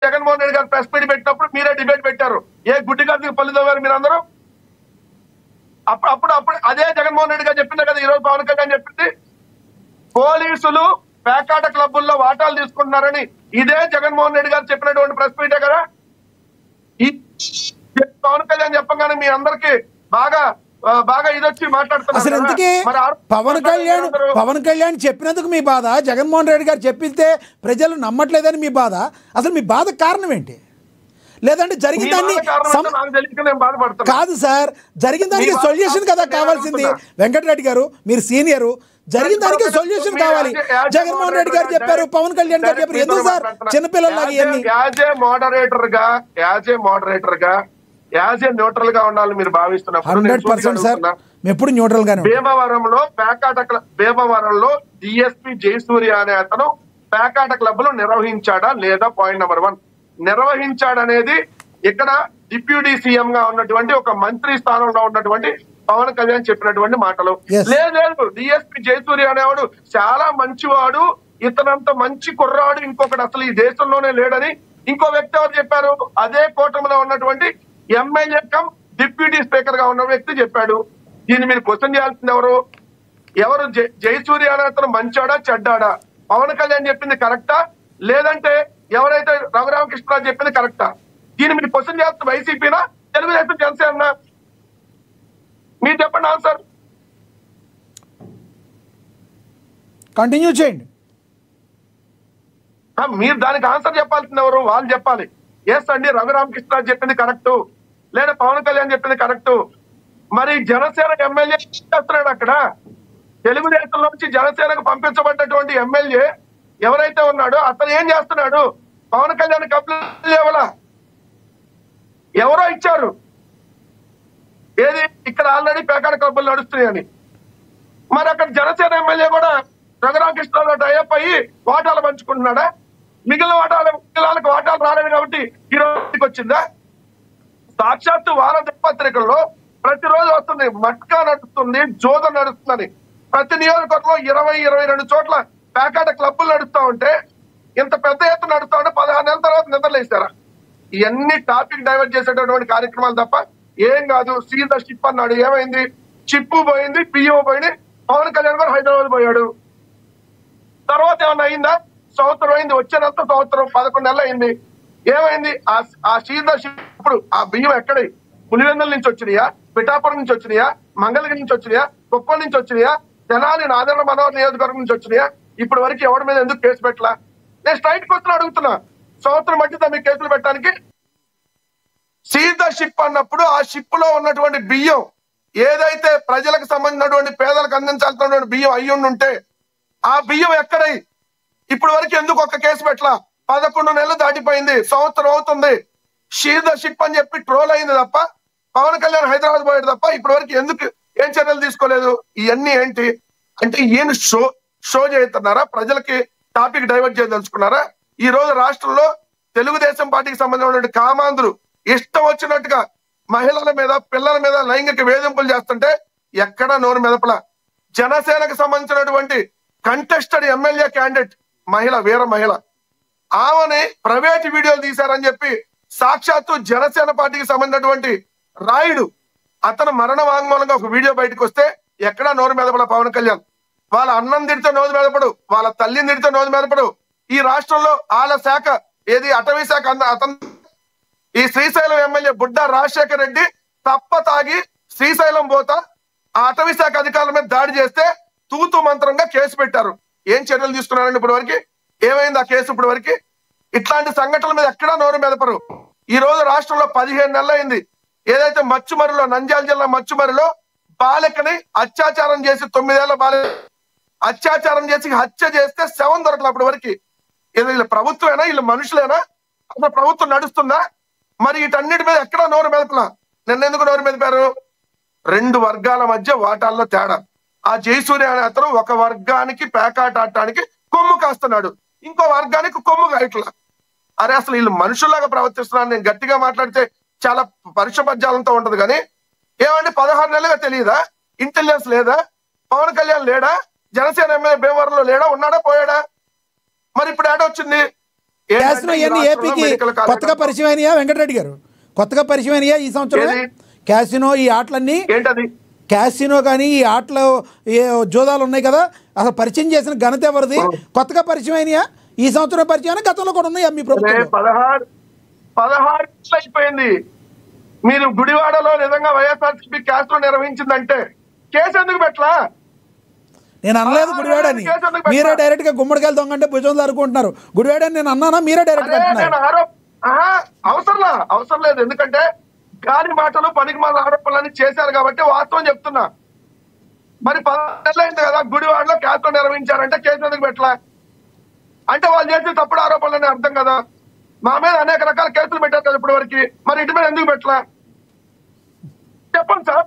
జగన్మోహన్ రెడ్డి గారు press meet పెట్టినప్పుడు మీరే డిబేట్ పెట్టారు. ఏ గుడ్డి గారికి పల్లిదో గారు మీరందరూ అప్పుడు అదే జగన్మోహన్ రెడ్డి గారు చెప్పింది కదా, ఈ రోజు పవన్ కళ్యాణ్ చెప్పింది పోలీసులు పేకాట క్లబ్బుల్లో వాటాలు తీసుకుంటున్నారని ఇదే జగన్మోహన్ రెడ్డి గారు చెప్పినటువంటి ప్రెస్ మీటే కదా. ఈ పవన్ కళ్యాణ్ చెప్పగానే మీ అందరికి బాగా ఇదొచ్చి మాట్లాడుతున్నారు. అసలు ఇంతకీ పవన్ కళ్యాణ్ చెప్పినందుకు మీ బాధ, జగన్మోహన్ రెడ్డి గారు చెప్పితే ప్రజలు నమ్మట్లేదని మీ బాధ, అసలు మీ బాధ కారణం ఏంటి? లేదంటే జరిగిన దాన్ని కాదు సార్, జరిగిన దానికి సొల్యూషన్ కదా కావాల్సింది. వెంకటరెడ్డి గారు మీరు సీనియరు, జరిగిన దానికి సొల్యూషన్ కావాలి. జగన్మోహన్ రెడ్డి గారు చెప్పారు, పవన్ కళ్యాణ్ గారు చెప్పారు, ఎందుకు సార్ చిన్నపిల్లలాగా ఇవన్నీ? యాజ్ ఏ మోడరేటర్ గా యాజ్ ఏ న్యూట్రల్ గా ఉండాలని మీరు భావిస్తున్నారు. 100% సార్, ఎప్పుడు న్యూట్రల్ గానే. భీమవరంలో డిఎస్పీ జయసూర్య అనే అతను పేకాట క్లబ్లు నిర్వహించాడా లేదా? పాయింట్ నెంబర్ 1 నిర్వహించాడనేది ఇక్కడ డిప్యూటీ సీఎం గా ఉన్నటువంటి ఒక మంత్రి స్థానంలో ఉన్నటువంటి పవన్ కళ్యాణ్ చెప్పినటువంటి మాటలు. లేదు డిఎస్పీ జయసూర్య అనేవాడు చాలా మంచివాడు, ఇతనంత మంచి కుర్రాడు ఇంకొకటి అసలు ఈ దేశంలోనే లేడని ఇంకో వ్యక్తి ఎవరు చెప్పారు? అదే కూటమిలో ఉన్నటువంటి ఎమ్మెల్యే కమ్ డిప్యూటీ స్పీకర్ గా ఉన్న వ్యక్తి చెప్పాడు. దీన్ని మీరు క్వశ్చన్ చేయాల్సింది ఎవరు? జయసూర్య అనే అతను మంచాడా చెడ్డాడా? పవన్ కళ్యాణ్ చెప్పింది కరెక్టా, లేదంటే ఎవరైతే రఘురామకృష్ణరాజు చెప్పింది కరెక్టా? దీన్ని మీరు క్వశ్చన్ చేస్తున్న వైసీపీనా, తెలుగుదేశం, జనసేన? మీరు చెప్పండి ఆన్సర్. కంటిన్యూ చేయండి. మీరు దానికి ఆన్సర్ చెప్పాల్సింది ఎవరు? వాళ్ళు చెప్పాలి. ఎస్ అండి రఘురామకృష్ణరాజు చెప్పింది కరెక్ట్, లేదా పవన్ కళ్యాణ్ చెప్పింది కరెక్ట్. మరి జనసేన ఎమ్మెల్యే చేస్తున్నాడు అక్కడ. తెలుగుదేశంలో నుంచి జనసేనకు పంపించబడ్డటువంటి ఎమ్మెల్యే ఎవరైతే ఉన్నాడో అతను ఏం చేస్తున్నాడు? పవన్ కళ్యాణ్ కంప్లైంట్ లేవలా, ఎవరో ఇచ్చారు. ఏది ఇక్కడ ఆల్రెడీ పేకాట క్లబ్బులు నడుస్తున్నాయని. మరి అక్కడ జనసేన ఎమ్మెల్యే కూడా రఘురామకృష్ణరావు టైఅప్ అయ్యి వాటాలు పంచుకుంటున్నాడా? మిగిలిన వాళ్ళకి వాటాలు రాలేదు కాబట్టి ఈ రోజుకి వచ్చిందా? సాక్షాత్తు వార దినపత్రికల్లో ప్రతిరోజు వస్తుంది, మట్కా నడుస్తుంది, జోద నడుస్తుందని. ప్రతి నియోజకవర్గంలో 20-22 చోట్ల పేకాట క్లబ్బులు నడుస్తా ఉంటే, ఇంత పెద్ద ఎత్తున నడుస్తా ఉంటే 16 నెలల తర్వాత నిద్రలేస్తారా? ఇవన్నీ టాపిక్ డైవర్ట్ చేసేటటువంటి కార్యక్రమాలు తప్ప ఏం కాదు. సీల్ ద షిప్ అన్నాడు, ఏమైంది? చిప్పు పోయింది, పిఓ పోయింది, పవన్ కళ్యాణ్ గారు హైదరాబాద్ పోయాడు. తర్వాత ఏమన్నా అయిందా? సంవత్సరం అయింది, వచ్చేదంతా సంవత్సరం 11 నెలలు అయింది. ఏమైంది? ఆ సీల్ ద షిప్ ఇప్పుడు ఆ బియ్యం ఎక్కడ? పులివెందుల నుంచి వచ్చినాయా, పిఠాపురం నుంచి వచ్చినాయా, మంగళగిరి నుంచి వచ్చినాయా, కుప్పం నుంచి వచ్చినాయా, తెనాలి నాదెండ్ల మనోహర్ నియోజకవర్గం నుంచి వచ్చినాయా? ఇప్పటి వరకు ఎవరి మీద ఎందుకు కేసు పెట్టలా? నేను స్ట్రైట్ క్వశ్చన్ అడుగుతున్నా. సంవత్సరం మధ్య మీకు కేసులు పెట్టడానికి సీల్ ద షిప్ అన్నప్పుడు ఆ షిప్ లో ఉన్నటువంటి బియ్యం ఏదైతే ప్రజలకు సంబంధించినటువంటి పేదలకు అందించాల్సినటువంటి బియ్యం అయ్యుంటే ఆ బియ్యం ఎక్కడై ఇప్పటి వరకు ఎందుకు ఒక్క కేసు పెట్టలా? 11 నెలలు దాటిపోయింది, సంవత్సరం అవుతుంది. సీల్ ద షిప్ అని చెప్పి ట్రోల్ అయింది తప్ప, పవన్ కళ్యాణ్ హైదరాబాద్ పోయాడు తప్ప ఇప్పటి వరకు ఎందుకు ఏం చర్యలు తీసుకోలేదు? ఇవన్నీ ఏంటి అంటే ఈయన షో చేస్తున్నారా? ప్రజలకి టాపిక్ డైవర్ట్ చేయదలుచుకున్నారా? ఈ రోజు రాష్ట్రంలో తెలుగుదేశం పార్టీకి సంబంధించిన కామాంధ్రులు ఇష్టం వచ్చినట్టుగా మహిళల మీద, పిల్లల మీద లైంగిక వేధింపులు చేస్తుంటే ఎక్కడ నోరు మెదపల. జనసేనకు సంబంధించినటువంటి కంటెస్టెడ్ ఎమ్మెల్యే క్యాండిడేట్ వీర మహిళ, ఆమెని ప్రైవేట్ వీడియోలు తీశారని చెప్పి సాక్షాత్తు జనసేన పార్టీకి సంబంధించినటువంటి రాయుడు అతను మరణ వాంగ్మూలంగా ఒక వీడియో బయటకు వస్తే ఎక్కడా నోరు మెదపడ పవన్ కళ్యాణ్. వాళ్ళ అన్నం తిడితే నోరు మెదపడు, వాళ్ళ తల్లిని తిడితే నోరు మెదపడు. ఈ రాష్ట్రంలో వాళ్ళ శాఖ ఏది అటవీ శాఖ అతను ఈ శ్రీశైలం ఎమ్మెల్యే బుడ్డా రాజశేఖర్ రెడ్డి తప్ప తాగి శ్రీశైలం పోతా ఆ అటవీ శాఖ అధికారుల మీద దాడి చేస్తే తూతు మంత్రంగా కేసు పెట్టారు. ఏం చర్యలు తీసుకున్నారండి ఇప్పటి వరకు? ఏమైంది ఆ కేసు ఇప్పటి వరకు? ఇట్లాంటి సంఘటనల మీద ఎక్కడా నోరు మెదపరు. ఈ రోజు రాష్ట్రంలో 15 నెలలు అయింది. ఏదైతే మచ్చుమరిలో, నంద్యాల జిల్లా మచ్చుమరిలో బాలికని అత్యాచారం చేసి 9 ఏళ్ల బాలిక అత్యాచారం చేసి హత్య చేస్తే శవం దొరకలే అప్పటి వరకు. ఏదో వీళ్ళ ప్రభుత్వమేనా, వీళ్ళ మనుషులేనా? అసలు ప్రభుత్వం నడుస్తుందా? మరి వీటన్నిటి మీద ఎక్కడా నోరు మెదపలా. నిన్నెందుకు నోరు మెదిపారు? 2 వర్గాల మధ్య వాటాల్లో తేడా. ఆ జయసూర్య అనే అతను ఒక వర్గానికి పేకాట ఆడటానికి కొమ్ము కాస్తున్నాడు, ఇంకో వర్గానికి కొమ్ము కాయట్లా. అరే అసలు వీళ్ళు మనుషుల్లాగా ప్రవర్తిస్తున్నారు. నేను గట్టిగా మాట్లాడితే చాలా పరుషపద్యాలంతో ఉంటది కానీ ఏమండి 16 నెలలుగా తెలియదా? ఇంటెలిజెన్స్ లేదా? పవన్ కళ్యాణ్ లేడా? జనసేన ఎమ్మెల్యే భీమవరంలో లేడా? ఉన్నాడా? పోయాడా? మరి ఇప్పుడు ఏడ వచ్చింది? క్యాసినో ఇవన్నీ ఏపీకి కొత్తగా పరిచయం అయినాయా వెంకటరెడ్డి గారు? కొత్తగా పరిచయం అయినాయా ఈ సంవత్సరం క్యాసినో ఈ ఆటలన్నీ? ఏంటది? క్యాసినో కానీ ఈ ఆటలు జోదాలు ఉన్నాయి కదా, అసలు పరిచయం చేసిన ఘనత ఎవరిది? కొత్తగా పరిచయం అయినాయా ఈ సంవత్సరం పరిచయం? గతంలో కూడా ఉన్నాయా మీ ప్రభుత్వం? 16 అయిపోయింది. మీరు గుడివాడలో నిజంగా వైఎస్ఆర్సీపీ క్యాసినో నిర్వహించిందంటే కేసు ఎందుకు పెట్టలా? నేను అనలేదు గుడివాడని, మీరే డైరెక్ట్ గా గుమ్మడికాయలు దొంగంటే భుజం అనుకుంటున్నారు. గుడివాడని నేను అన్నానా? మీరే డైరెక్ట్ గా అంటున్నారు. అవసరం లేదు, ఎందుకంటే గాలి మాటలు పనికి మన ఆరోపణలని చేశారు కాబట్టి వాస్తవం చెప్తున్నా. మరి 10 నెలలు అయింది కదా గుడివాడలో క్యాసినో నిర్వహించారంటే కేసు ఎందుకు పెట్టలా? అంటే వాళ్ళు చేసే తప్పుడు ఆరోపణలని అర్థం కదా. మా మీద అనేక రకాల కేసులు పెట్టారు కదా ఇప్పటి వరకు, మరి ఇటు మీద ఎందుకు పెట్టలా చెప్పండి సార్.